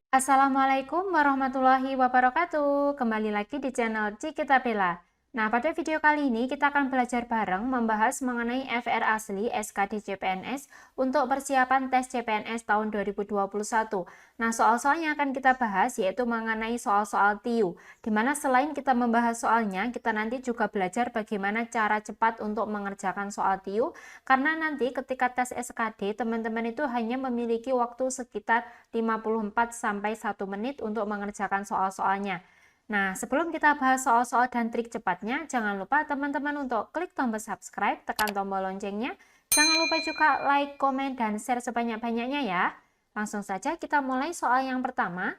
Assalamualaikum warahmatullahi wabarakatuh. Kembali lagi di channel Cikita Bella. Nah, pada video kali ini kita akan belajar bareng membahas mengenai FR asli SKD CPNS untuk persiapan tes CPNS tahun 2021. Nah, soal-soal yang akan kita bahas yaitu mengenai soal-soal TIU, di mana selain kita membahas soalnya, kita nanti juga belajar bagaimana cara cepat untuk mengerjakan soal TIU, karena nanti ketika tes SKD, teman-teman itu hanya memiliki waktu sekitar 54 sampai 1 menit untuk mengerjakan soal-soalnya. Nah, sebelum kita bahas soal-soal dan trik cepatnya, jangan lupa teman-teman untuk klik tombol subscribe, tekan tombol loncengnya. Jangan lupa juga like, komen, dan share sebanyak-banyaknya ya. Langsung saja kita mulai soal yang pertama,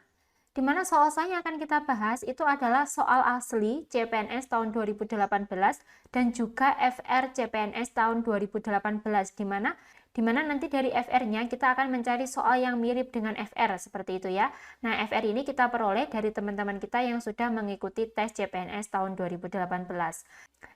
di mana soal yang akan kita bahas itu adalah soal asli CPNS tahun 2018 dan juga FR CPNS tahun 2018, di mana nanti dari FR-nya kita akan mencari soal yang mirip dengan FR seperti itu ya. Nah, FR ini kita peroleh dari teman-teman kita yang sudah mengikuti tes CPNS tahun 2018.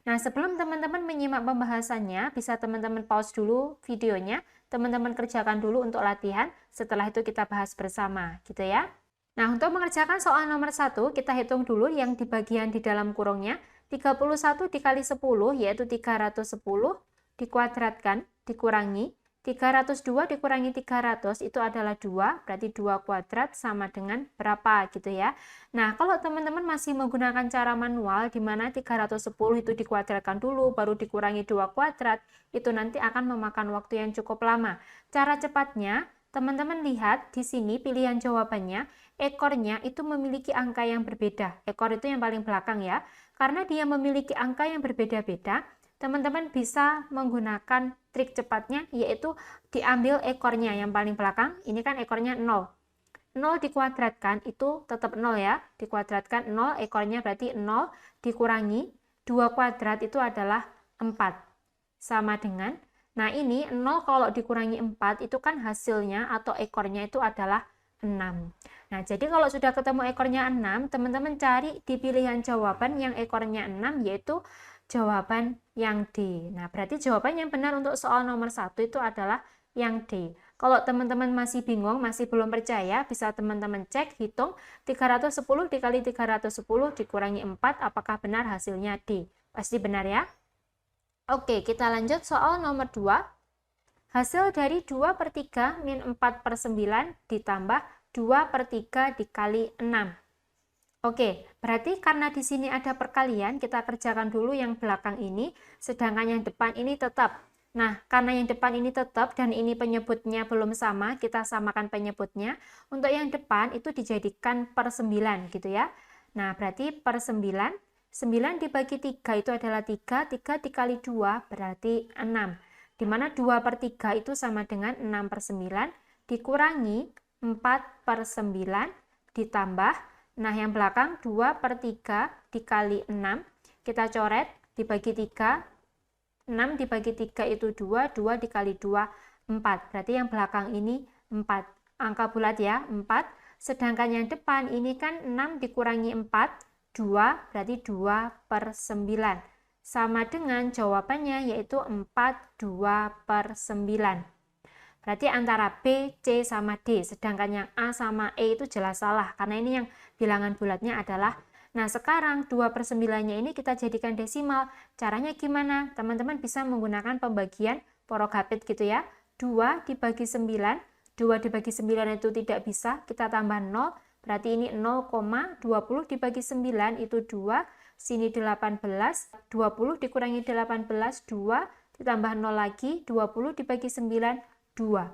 Nah, sebelum teman-teman menyimak pembahasannya, bisa teman-teman pause dulu videonya, teman-teman kerjakan dulu untuk latihan, setelah itu kita bahas bersama, gitu ya. Nah, untuk mengerjakan soal nomor 1, kita hitung dulu yang di bagian di dalam kurungnya. 31 dikali 10, yaitu 310, dikuadratkan, dikurangi. 302 dikurangi 300 itu adalah 2, berarti 2 kuadrat sama dengan berapa gitu ya. Nah, kalau teman-teman masih menggunakan cara manual, di mana 310 itu dikuadratkan dulu, baru dikurangi 2 kuadrat, itu nanti akan memakan waktu yang cukup lama. Cara cepatnya, teman-teman lihat di sini pilihan jawabannya, ekornya itu memiliki angka yang berbeda. Ekor itu yang paling belakang ya. Karena dia memiliki angka yang berbeda-beda, teman-teman bisa menggunakan trik cepatnya, yaitu diambil ekornya yang paling belakang. Ini kan ekornya 0. 0 dikuadratkan itu tetap 0 ya. Dikuadratkan 0, ekornya berarti 0, dikurangi 2 kuadrat itu adalah 4. Sama dengan, nah ini 0 kalau dikurangi 4 itu kan hasilnya atau ekornya itu adalah 6. Nah, jadi kalau sudah ketemu ekornya 6, teman-teman cari di pilihan jawaban yang ekornya 6, yaitu jawaban yang D. Nah, berarti jawaban yang benar untuk soal nomor 1 itu adalah yang D. Kalau teman-teman masih bingung, masih belum percaya, bisa teman-teman cek, hitung 310 dikali 310 dikurangi 4, apakah benar hasilnya D? Pasti benar ya? Oke, kita lanjut soal nomor 2. Hasil dari 2 per 3 min 4 per 9 ditambah 2 per 3 dikali 6. Oke, berarti karena di sini ada perkalian, kita kerjakan dulu yang belakang ini, sedangkan yang depan ini tetap. Nah, karena yang depan ini tetap dan ini penyebutnya belum sama, kita samakan penyebutnya. Untuk yang depan itu dijadikan per 9 gitu ya. Nah, berarti per 9, 9 dibagi 3 itu adalah 3, 3 dikali 2 berarti 6. Di mana 2 per 3 itu sama dengan 6 per 9, dikurangi 4 per 9, ditambah, nah, yang belakang 2 per 3 dikali 6, kita coret, dibagi 3, 6 dibagi 3 itu 2, 2 dikali 2, 4. Berarti yang belakang ini 4. Angka bulat ya, 4. Sedangkan yang depan ini kan 6 dikurangi 4, 2, berarti 2 per 9. Sama dengan jawabannya yaitu 4, 2 per 9. Berarti antara B, C, sama D. Sedangkan yang A sama E itu jelas salah. Karena ini yang bilangan bulatnya adalah. Nah, sekarang 2 per 9-nya ini kita jadikan desimal. Caranya gimana? Teman-teman bisa menggunakan pembagian porogapit gitu ya. 2 dibagi 9. 2 dibagi 9 itu tidak bisa. Kita tambah 0. Berarti ini 0,20 dibagi 9 itu 2. Sini 18. 20 dikurangi 18, 2. Ditambah 0 lagi. 20 dibagi 9, 2.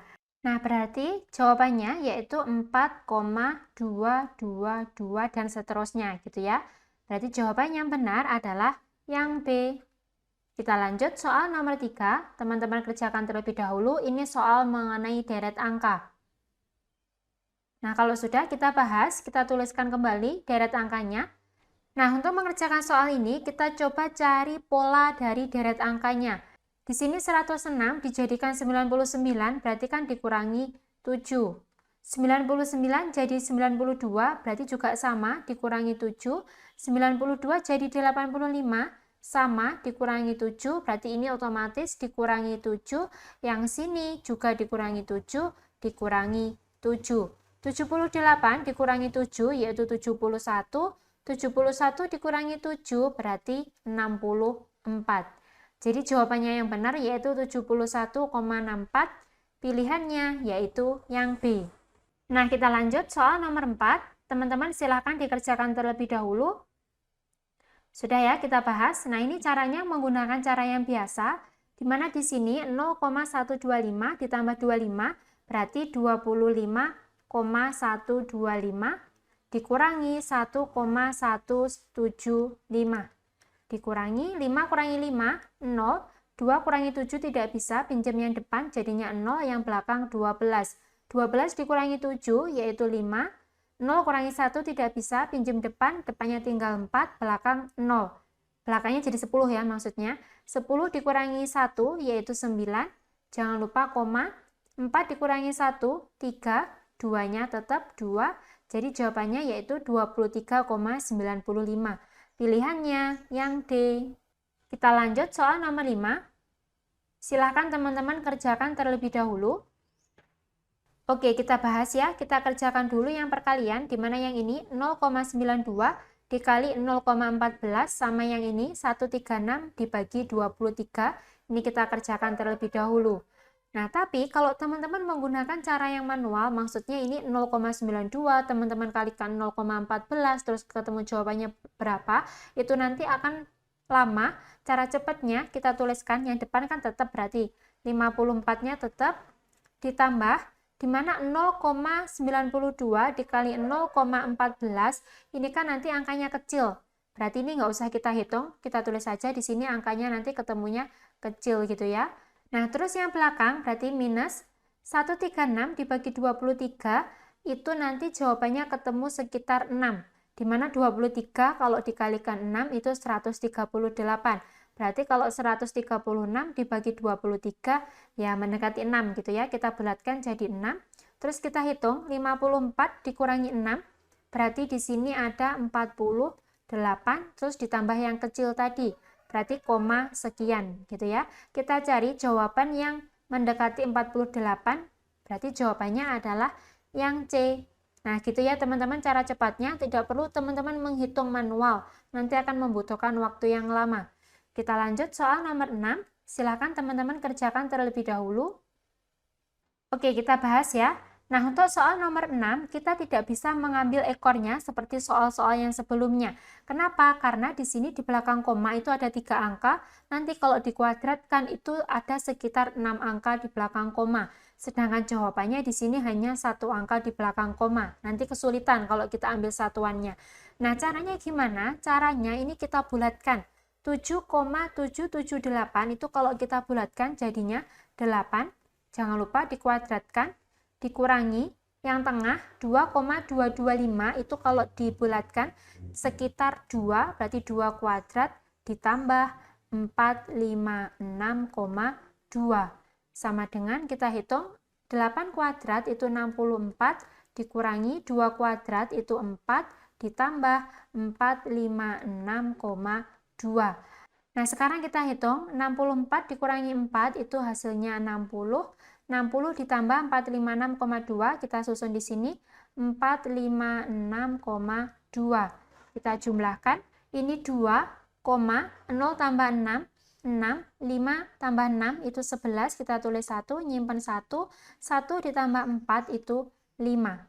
Nah, berarti jawabannya yaitu 4,222 dan seterusnya gitu ya. Berarti jawaban yang benar adalah yang B. Kita lanjut soal nomor 3. Teman-teman kerjakan terlebih dahulu. Ini soal mengenai deret angka. Nah, kalau sudah kita bahas, kita tuliskan kembali deret angkanya. Nah, untuk mengerjakan soal ini, kita coba cari pola dari deret angkanya. Di sini 106 dijadikan 99, berarti kan dikurangi 7. 99 jadi 92, berarti juga sama, dikurangi 7. 92 jadi 85, sama, dikurangi 7, berarti ini otomatis dikurangi 7. Yang sini juga dikurangi 7, dikurangi 7. 78 dikurangi 7 yaitu 71. 71 dikurangi 7 berarti 64. Jadi jawabannya yang benar yaitu 71,64. Pilihannya yaitu yang B. Nah, kita lanjut soal nomor 4. Teman-teman silahkan dikerjakan terlebih dahulu. Sudah ya, kita bahas. Nah, ini caranya menggunakan cara yang biasa, di mana di sini 0,125 ditambah 25 berarti 25,125 dikurangi 1,175. Dikurangi 5 kurangi 5, 0. 2 kurangi 7 tidak bisa, pinjam yang depan jadinya 0, yang belakang 12. 12 dikurangi 7 yaitu 5. 0 kurangi 1 tidak bisa, pinjam depan, depannya tinggal 4, belakang 0. Belakangnya jadi 10 ya maksudnya. 10 dikurangi 1 yaitu 9. Jangan lupa koma. 4 dikurangi 1, 3. 2-nya tetap 2. Jadi jawabannya yaitu 23,95. Pilihannya yang D. Kita lanjut soal nomor 5. Silahkan teman-teman kerjakan terlebih dahulu. Oke, kita bahas ya. Kita kerjakan dulu yang perkalian, di mana yang ini 0,92 dikali 0,14 sama yang ini 136 dibagi 23. Ini kita kerjakan terlebih dahulu. Nah, tapi kalau teman-teman menggunakan cara yang manual, maksudnya ini 0,92, teman-teman kalikan 0,14, terus ketemu jawabannya berapa, itu nanti akan lama. Cara cepatnya kita tuliskan, yang depan kan tetap berarti 54-nya tetap ditambah, di mana 0,92 dikali 0,14, ini kan nanti angkanya kecil. Berarti ini nggak usah kita hitung, kita tulis saja di sini angkanya nanti ketemunya kecil gitu ya. Nah, terus yang belakang berarti minus 136 dibagi 23, itu nanti jawabannya ketemu sekitar 6. Di mana 23 kalau dikalikan 6 itu 138. Berarti kalau 136 dibagi 23 ya mendekati 6 gitu ya. Kita bulatkan jadi 6. Terus kita hitung 54 dikurangi 6. Berarti di sini ada 48 terus ditambah yang kecil tadi. Berarti koma sekian gitu ya. Kita cari jawaban yang mendekati 48. Berarti jawabannya adalah yang C. Nah, gitu ya teman-teman cara cepatnya. Tidak perlu teman-teman menghitung manual. Nanti akan membutuhkan waktu yang lama. Kita lanjut soal nomor 6. Silakan teman-teman kerjakan terlebih dahulu. Oke, kita bahas ya. Nah, untuk soal nomor 6, kita tidak bisa mengambil ekornya seperti soal-soal yang sebelumnya. Kenapa? Karena di sini di belakang koma itu ada 3 angka. Nanti kalau dikuadratkan itu ada sekitar 6 angka di belakang koma. Sedangkan jawabannya di sini hanya 1 angka di belakang koma. Nanti kesulitan kalau kita ambil satuannya. Nah, caranya gimana? Caranya ini kita bulatkan. 7,778 itu kalau kita bulatkan jadinya 8. Jangan lupa dikuadratkan, dikurangi yang tengah 2,225 itu kalau dibulatkan sekitar 2, berarti 2 kuadrat ditambah 456,2 sama dengan kita hitung 8 kuadrat itu 64 dikurangi 2 kuadrat itu 4 ditambah 456,2. Nah, sekarang kita hitung 64 dikurangi 4 itu hasilnya 60. 60 ditambah 456,2 kita susun di sini 456,2. Kita jumlahkan ini 2, 0 tambah 6, 6, 5 tambah 6 itu 11, kita tulis 1, nyimpen 1, 1 ditambah 4 itu 5.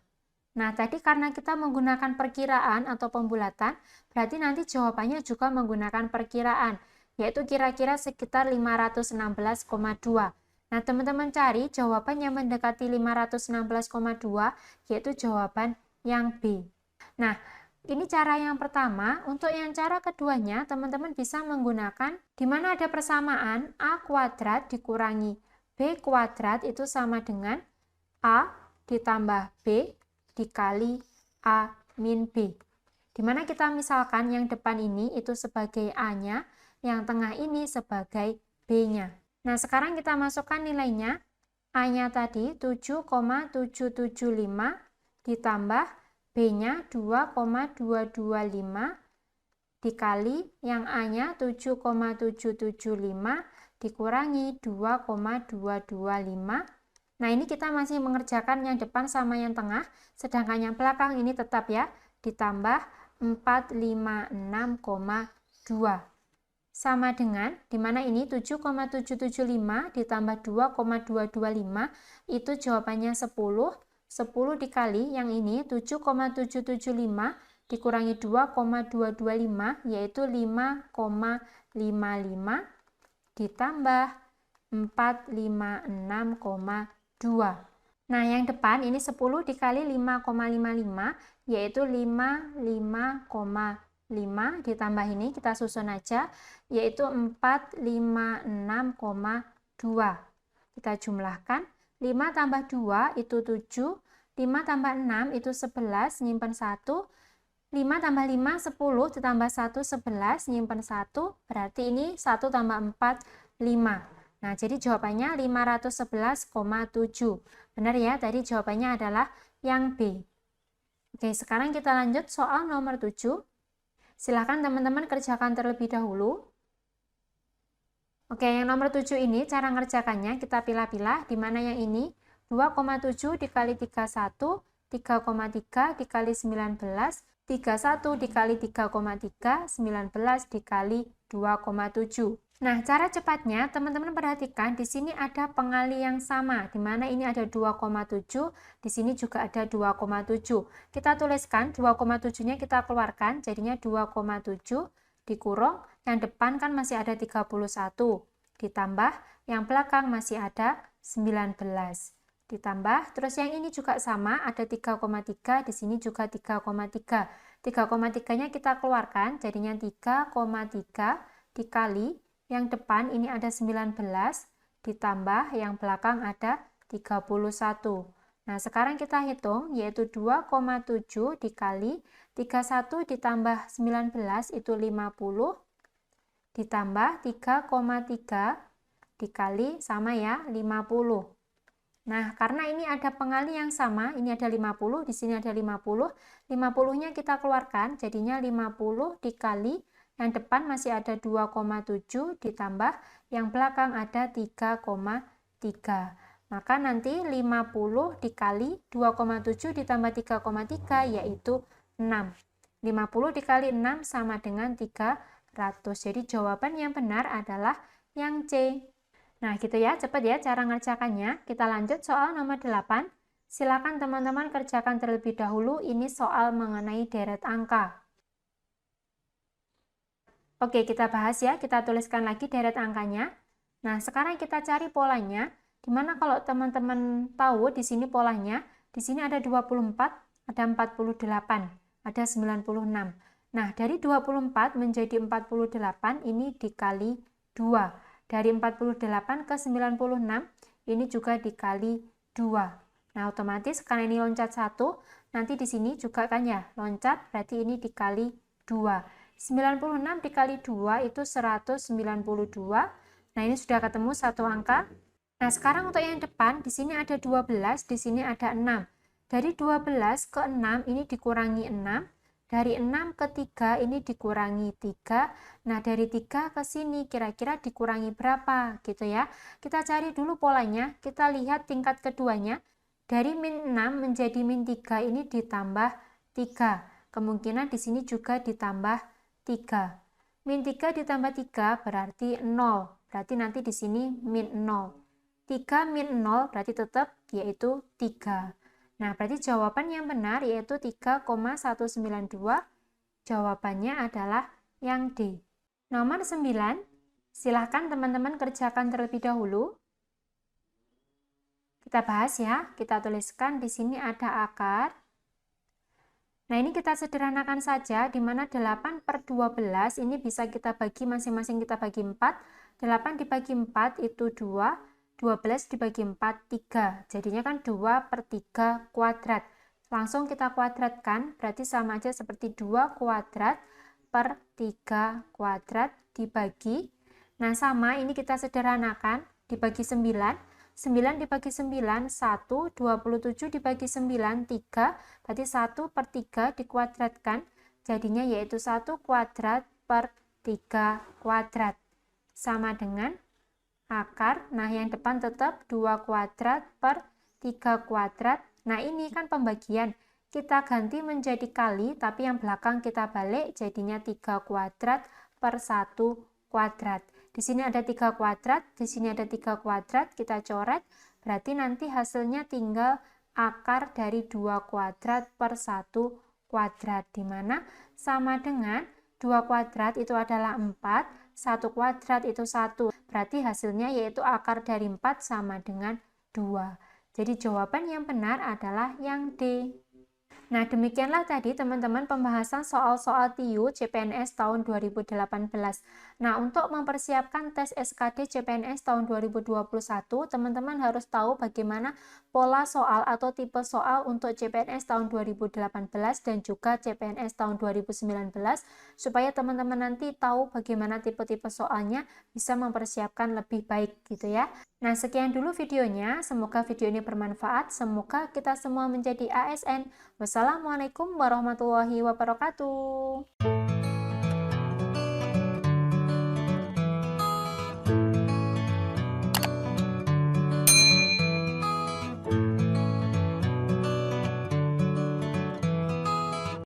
Nah, tadi karena kita menggunakan perkiraan atau pembulatan, berarti nanti jawabannya juga menggunakan perkiraan, yaitu kira-kira sekitar 516,2. Nah, teman-teman cari jawaban yang mendekati 516,2, yaitu jawaban yang B. Nah, ini cara yang pertama. Untuk yang cara keduanya, teman-teman bisa menggunakan di mana ada persamaan A kuadrat dikurangi B kuadrat itu sama dengan A ditambah B dikali A min B. Di mana kita misalkan yang depan ini itu sebagai A-nya, yang tengah ini sebagai B-nya. Nah, sekarang kita masukkan nilainya. A-nya tadi 7,775 ditambah B-nya 2,225 dikali yang A-nya 7,775 dikurangi 2,225 Nah, ini kita masih mengerjakan yang depan sama yang tengah, sedangkan yang belakang ini tetap ya, ditambah 456,2. Sama dengan, dimana ini 7,775 ditambah 2,225, itu jawabannya 10. 10 dikali yang ini 7,775 dikurangi 2,225, yaitu 5,55 ditambah 456,2. Nah, yang depan ini 10 dikali 5,55, yaitu 55,5 ditambah ini, kita susun aja, yaitu 456,2. Kita jumlahkan, 5 tambah 2 itu 7, 5 tambah 6 itu 11, nyimpen 1, 5 tambah 5, 10, ditambah 1, 11, nyimpen 1, berarti ini 1 tambah 4, 5. Nah, jadi jawabannya 511,7. Benar ya, tadi jawabannya adalah yang B. Oke, sekarang kita lanjut soal nomor 7. Silakan teman-teman kerjakan terlebih dahulu. Oke, yang nomor 7 ini cara ngerjakannya kita pilah-pilah, di mana yang ini 2,7 dikali 31, 3,3 dikali 19, 31 dikali 3,3, 19 dikali 2,7. Nah, cara cepatnya, teman-teman perhatikan, di sini ada pengali yang sama, di mana ini ada 2,7, di sini juga ada 2,7. Kita tuliskan 2,7-nya kita keluarkan, jadinya 2,7 dikurung, yang depan kan masih ada 31, ditambah yang belakang masih ada 19. Ditambah, terus yang ini juga sama, ada 3,3, di sini juga 3,3. 3,3-nya kita keluarkan, jadinya 3,3 dikali, yang depan ini ada 19, ditambah yang belakang ada 31. Nah, sekarang kita hitung, yaitu 2,7 dikali 31 ditambah 19 itu 50, ditambah 3,3 dikali sama ya 50. Nah, karena ini ada pengali yang sama, ini ada 50, di sini ada 50, 50-nya kita keluarkan, jadinya 50 dikali, yang depan masih ada 2,7 ditambah yang belakang ada 3,3. Maka nanti 50 dikali 2,7 ditambah 3,3 yaitu 6. 50 dikali 6 sama dengan 300. Jadi jawaban yang benar adalah yang C. Nah, gitu ya, cepat ya cara ngerjakannya. Kita lanjut soal nomor 8. Silakan teman-teman kerjakan terlebih dahulu, ini soal mengenai deret angka. Oke, kita bahas ya, kita tuliskan lagi deret angkanya. Nah, sekarang kita cari polanya, dimana kalau teman-teman tahu di sini polanya, di sini ada 24, ada 48, ada 96. Nah, dari 24 menjadi 48, ini dikali 2. Dari 48 ke 96, ini juga dikali 2. Nah, otomatis karena ini loncat 1, nanti di sini juga kan ya, loncat, berarti ini dikali 2. 96 dikali 2 itu 192. Nah, ini sudah ketemu satu angka. Nah, sekarang untuk yang depan, di sini ada 12, di sini ada 6. Dari 12 ke 6 ini dikurangi 6. Dari 6 ke 3 ini dikurangi 3. Nah, dari 3 ke sini kira-kira dikurangi berapa gitu ya. Kita cari dulu polanya, kita lihat tingkat keduanya. Dari min 6 menjadi min 3 ini ditambah 3. Kemungkinan di sini juga ditambah 3. Min 3 ditambah 3 berarti 0. Berarti nanti di sini min 0. 3 min 0 berarti tetap yaitu 3. Nah, berarti jawaban yang benar yaitu 3,192. Jawabannya adalah yang D. Nomor 9. Silahkan teman-teman kerjakan terlebih dahulu. Kita bahas ya. Kita tuliskan di sini ada akar. Nah, ini kita sederhanakan saja, di mana 8 per 12 ini bisa kita bagi masing-masing, kita bagi 4. 8 dibagi 4 itu 2, 12 dibagi 4, 3. Jadinya kan 2 per 3 kuadrat. Langsung kita kuadratkan, berarti sama aja seperti 2 kuadrat per 3 kuadrat dibagi. Nah, sama ini kita sederhanakan, dibagi 9. 9 dibagi 9, 1, 27 dibagi 9, 3, berarti 1 per 3 dikuadratkan, jadinya yaitu 1 kuadrat per 3 kuadrat. Sama dengan akar. Nah, yang depan tetap 2 kuadrat per 3 kuadrat. Nah, ini kan pembagian. Kita ganti menjadi kali, tapi yang belakang kita balik, jadinya 3 kuadrat per 1 kuadrat. Di sini ada 3 kuadrat, di sini ada 3 kuadrat, kita coret. Berarti nanti hasilnya tinggal akar dari 2 kuadrat per 1 kuadrat, di mana sama dengan 2 kuadrat itu adalah 4, 1 kuadrat itu 1. Berarti hasilnya yaitu akar dari 4 sama dengan 2. Jadi jawaban yang benar adalah yang D. Nah, demikianlah tadi teman-teman pembahasan soal-soal TIU CPNS tahun 2018. Nah, untuk mempersiapkan tes SKD CPNS tahun 2021, teman-teman harus tahu bagaimana pola soal atau tipe soal untuk CPNS tahun 2018 dan juga CPNS tahun 2019, supaya teman-teman nanti tahu bagaimana tipe-tipe soalnya, bisa mempersiapkan lebih baik gitu ya. Nah, sekian dulu videonya. Semoga video ini bermanfaat. Semoga kita semua menjadi ASN. Wassalamualaikum warahmatullahi wabarakatuh.